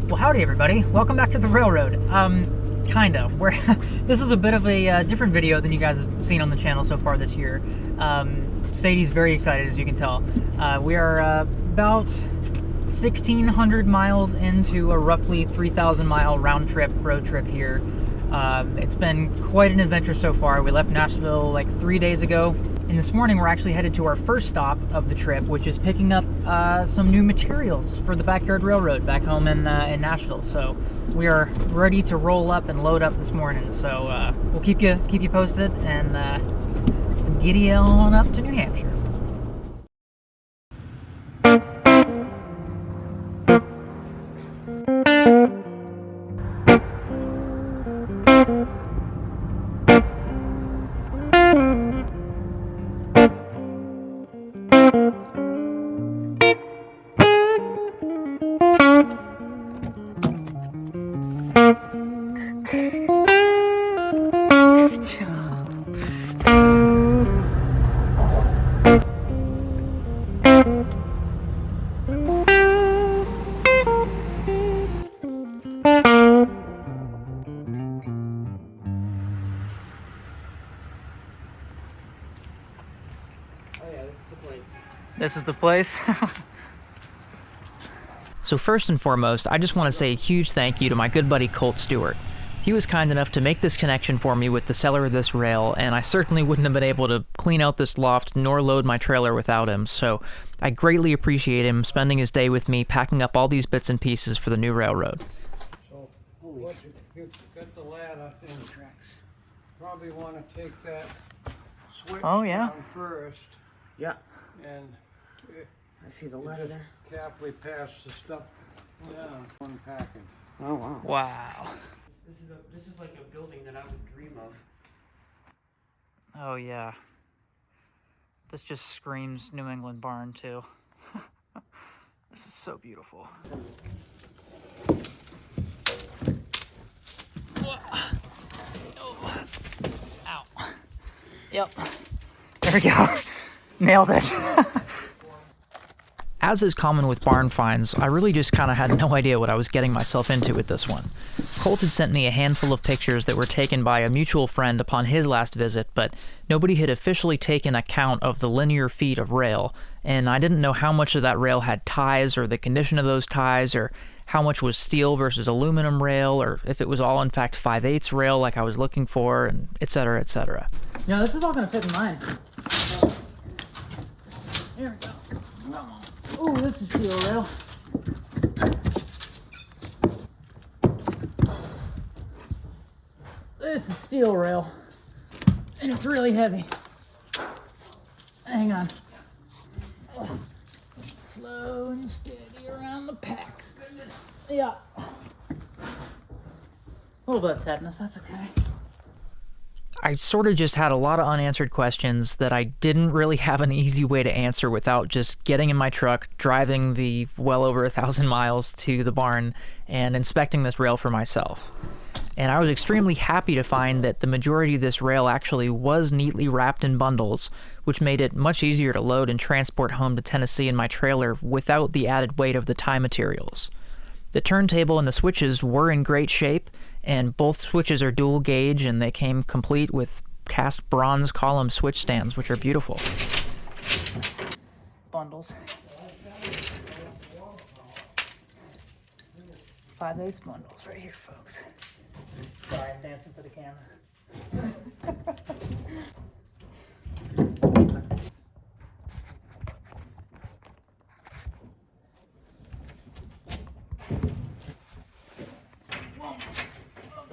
Well, howdy everybody. Welcome back to the railroad. Kinda. This is a bit of a different video than you guys have seen on the channel so far this year. Sadie's very excited, as you can tell. We are about 1,600 miles into a roughly 3,000 mile round trip, road trip here. It's been quite an adventure so far. We left Nashville like 3 days ago. And this morning we're actually headed to our first stop of the trip, which is picking up some new materials for the Backyard Railroad back home in Nashville. So we are ready to roll up and load up this morning. So we'll keep you posted, and let's giddy on up to New Hampshire. This is the place. So first and foremost, I just want to say a huge thank you to my good buddy Colt Stewart. He was kind enough to make this connection for me with the seller of this rail, and I certainly wouldn't have been able to clean out this loft nor load my trailer without him, so I greatly appreciate him spending his day with me packing up all these bits and pieces for the new railroad. So, get the ladder in the tracks. Probably want to take that switch down first. Yeah. And I see the ladder there. Carefully pass the stuff down. Unpacking. Oh wow. Wow. This is like a building that I would dream of. Oh yeah. This just screams New England barn too. This is so beautiful. Oh. Ow. Yep. There we go. Nailed it. As is common with barn finds, I really just kind of had no idea what I was getting myself into with this one. Colt had sent me a handful of pictures that were taken by a mutual friend upon his last visit, but nobody had officially taken account of the linear feet of rail, and I didn't know how much of that rail had ties, or the condition of those ties, or how much was steel versus aluminum rail, or if it was all in fact 5/8 rail like I was looking for, and etc., etc. You know, this is all going to fit in mine. There we go. Come on. Ooh, this is steel rail. This is steel rail. And it's really heavy. Hang on. Oh. Slow and steady around the pack. Goodness. Yeah. A little bit of tetanus, that's okay. I sort of just had a lot of unanswered questions that I didn't really have an easy way to answer without just getting in my truck, driving the well over 1,000 miles to the barn, and inspecting this rail for myself. And I was extremely happy to find that the majority of this rail actually was neatly wrapped in bundles, which made it much easier to load and transport home to Tennessee in my trailer without the added weight of the tie materials. The turntable and the switches were in great shape, and both switches are dual gauge, and they came complete with cast bronze column switch stands, which are beautiful. Bundles. 5/8 bundles right here, folks. Sorry, I'm dancing for the camera.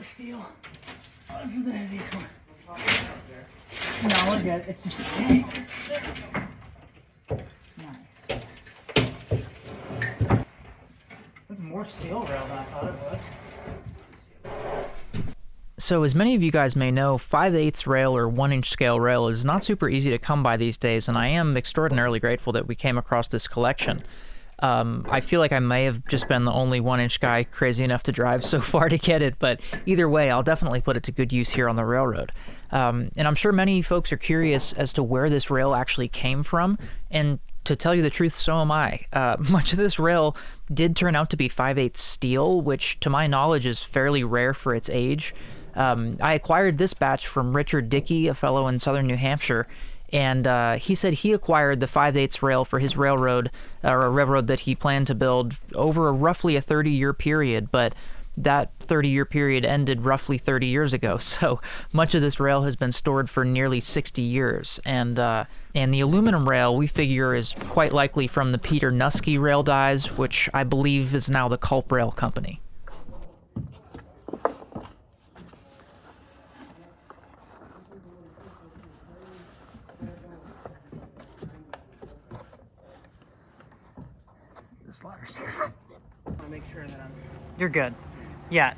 Steel. Oh, this is the heaviest one. No, we're good. It's just a thing. There we go. Nice. There's more steel rail than I thought it was. So as many of you guys may know, 5/8 rail or 1-inch scale rail is not super easy to come by these days, and I am extraordinarily grateful that we came across this collection. I feel like I may have just been the only 1-inch guy crazy enough to drive so far to get it, but either way, I'll definitely put it to good use here on the railroad. And I'm sure many folks are curious as to where this rail actually came from, and to to tell you the truth, so am I. Much of this rail did turn out to be 5/8 steel, which to my knowledge is fairly rare for its age. I acquired this batch from Richard Dickie, a fellow in southern New Hampshire, and he said he acquired the 5/8 rail for his railroad, or a railroad that he planned to build over roughly a 30-year period, but that 30-year period ended roughly 30 years ago, so much of this rail has been stored for nearly 60 years. And the aluminum rail, we figure, is quite likely from the Peter Nusky rail dies, which I believe is now the Culp Rail Company. This ladder's different. I want to make sure that You're good. Yeah,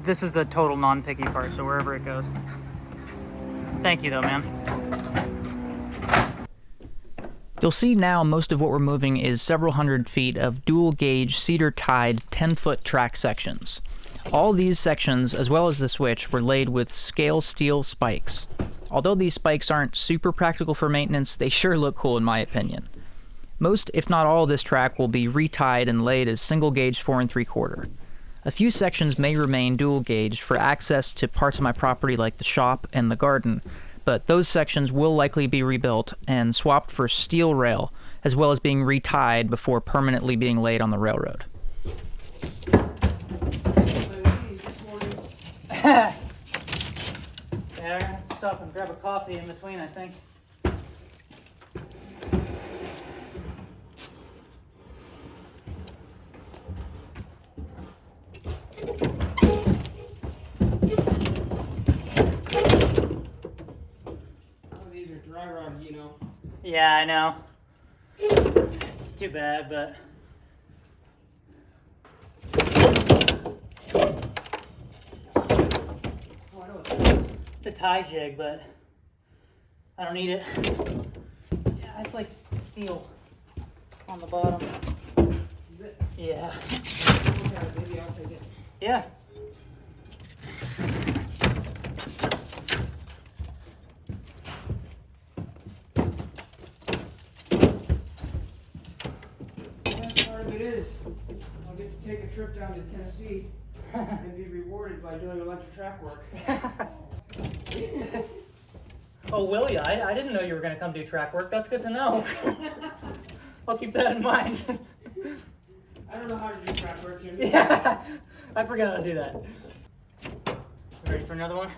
this is the total non-picky part, so wherever it goes. Thank you, though, man. You'll see now most of what we're moving is several hundred feet of dual-gauge, cedar-tied, 10-foot track sections. All these sections, as well as the switch, were laid with scale steel spikes. Although these spikes aren't super practical for maintenance, they sure look cool in my opinion. Most, if not all, of this track will be retied and laid as single-gauge 4 3/4. A few sections may remain dual-gauge for access to parts of my property like the shop and the garden, but those sections will likely be rebuilt and swapped for steel rail, as well as being retied before permanently being laid on the railroad. Yeah, I'm gonna have to stop and grab a coffee in between, I think. Dry rod, you know. Yeah, I know. It's too bad, but... Oh, I know what it is. It's a tie jig, but I don't need it. Yeah, it's like steel on the bottom. Is it? Yeah. Okay, maybe I'll take it. Yeah. I'll get to take a trip down to Tennessee and be rewarded by doing a bunch of track work. Oh, will ya? I didn't know you were going to come do track work. That's good to know. I'll keep that in mind. I don't know how to do track work, Jim. Yeah, I forgot how to do that. Ready for another one?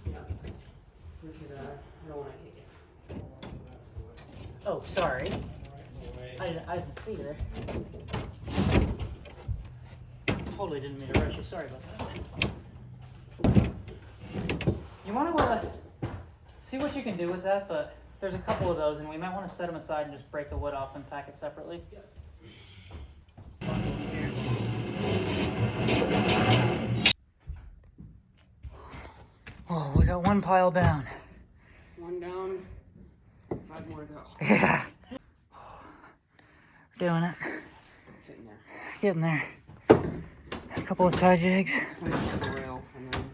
Yeah. Richard, I don't want to kick it. Oh, sorry. I didn't see her. Totally didn't mean to rush you. Sorry about that. You want to see what you can do with that, but there's a couple of those, and we might want to set them aside and just break the wood off and pack it separately. Yep. Oh, we got one pile down. One down, 5 more to go. Yeah. We're doing it. Getting there. Getting there. A couple of tie jigs. Rail, and then...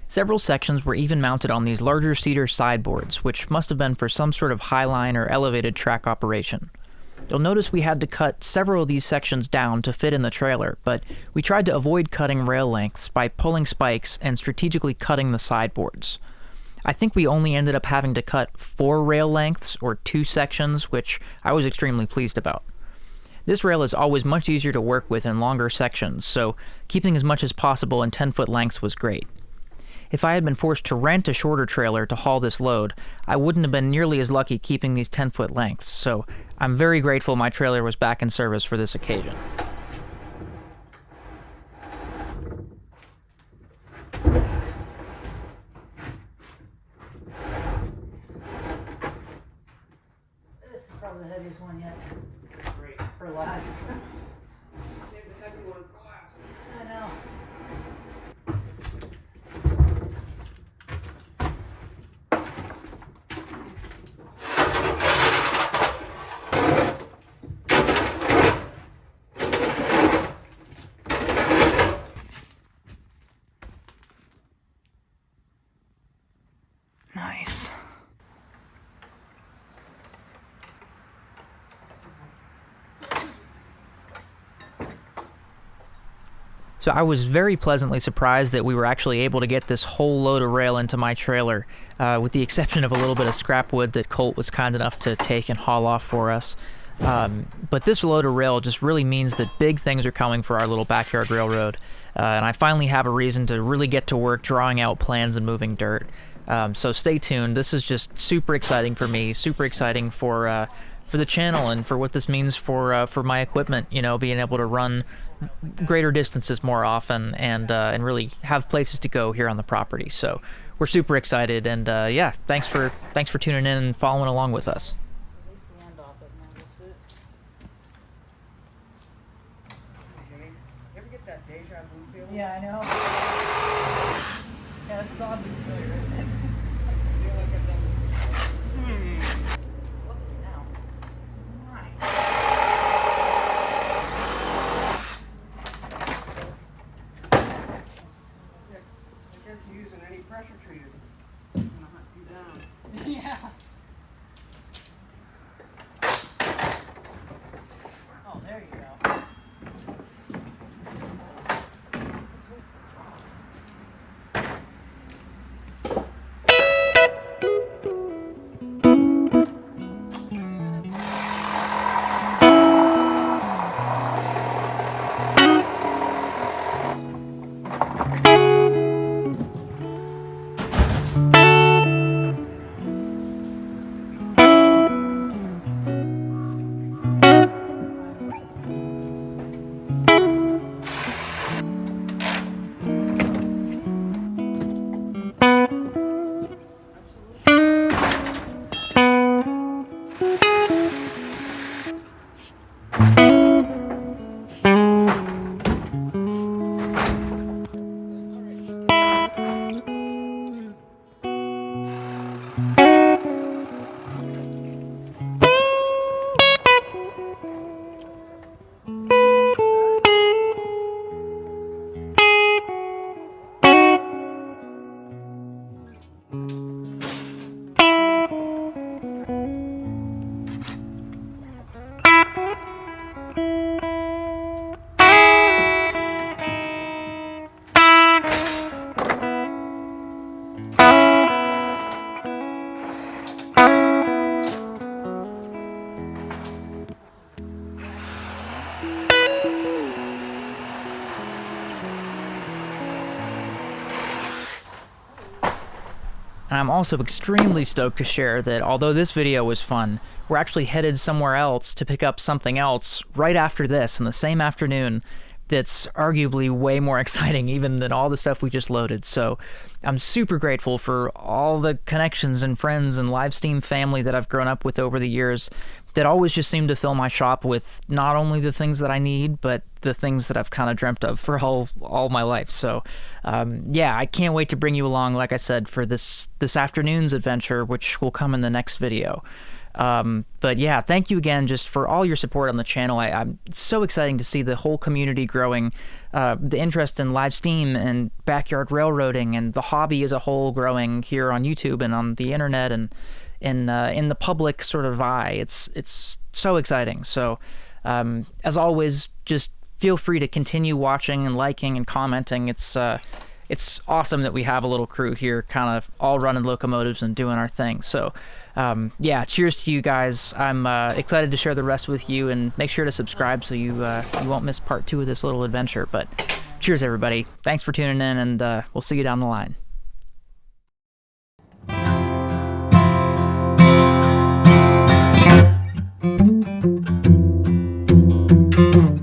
Several sections were even mounted on these larger cedar sideboards, which must have been for some sort of highline or elevated track operation. You'll notice we had to cut several of these sections down to fit in the trailer, but we tried to avoid cutting rail lengths by pulling spikes and strategically cutting the sideboards. I think we only ended up having to cut 4 rail lengths, or 2 sections, which I was extremely pleased about. This rail is always much easier to work with in longer sections, so keeping as much as possible in 10-foot lengths was great. If I had been forced to rent a shorter trailer to haul this load, I wouldn't have been nearly as lucky keeping these 10-foot lengths, so I'm very grateful my trailer was back in service for this occasion. This is probably the heaviest one yet. Great. For last. Save the heavy one for last. I know. So I was very pleasantly surprised that we were actually able to get this whole load of rail into my trailer, with the exception of a little bit of scrap wood that Colt was kind enough to take and haul off for us. But this load of rail just really means that big things are coming for our little backyard railroad, and I finally have a reason to really get to work drawing out plans and moving dirt. So stay tuned. This is just super exciting for me, super exciting for the channel and for what this means for my equipment, you know, being able to run greater distances more often and really have places to go here on the property. So we're super excited, and yeah, thanks for tuning in and following along with us. You ever get that deja vu feeling? Yeah, I know. Yeah, this is oddly familiar, isn't it? I feel like I've done this before. Look now. Right. I guess using any pressure treated. I'm gonna hunt you down. Yeah. Oh, there you go. And I'm also extremely stoked to share that although this video was fun, we're actually headed somewhere else to pick up something else right after this in the same afternoon that's arguably way more exciting even than all the stuff we just loaded. So I'm super grateful for all the connections and friends and Livesteam family that I've grown up with over the years that always just seem to fill my shop with not only the things that I need, but the things that I've kind of dreamt of for all my life. So yeah, I can't wait to bring you along, like I said, for this afternoon's adventure, which will come in the next video. But yeah, thank you again just for all your support on the channel. It's so exciting to see the whole community growing, the interest in Livesteam and backyard railroading and the hobby as a whole growing here on YouTube and on the internet and in the public sort of eye. It's so exciting. So as always, just feel free to continue watching and liking and commenting. It's awesome that we have a little crew here kind of all running locomotives and doing our thing. So yeah, cheers to you guys. I'm excited to share the rest with you, and make sure to subscribe so you won't miss part 2 of this little adventure. But cheers, everybody. Thanks for tuning in, and we'll see you down the line. Thank you.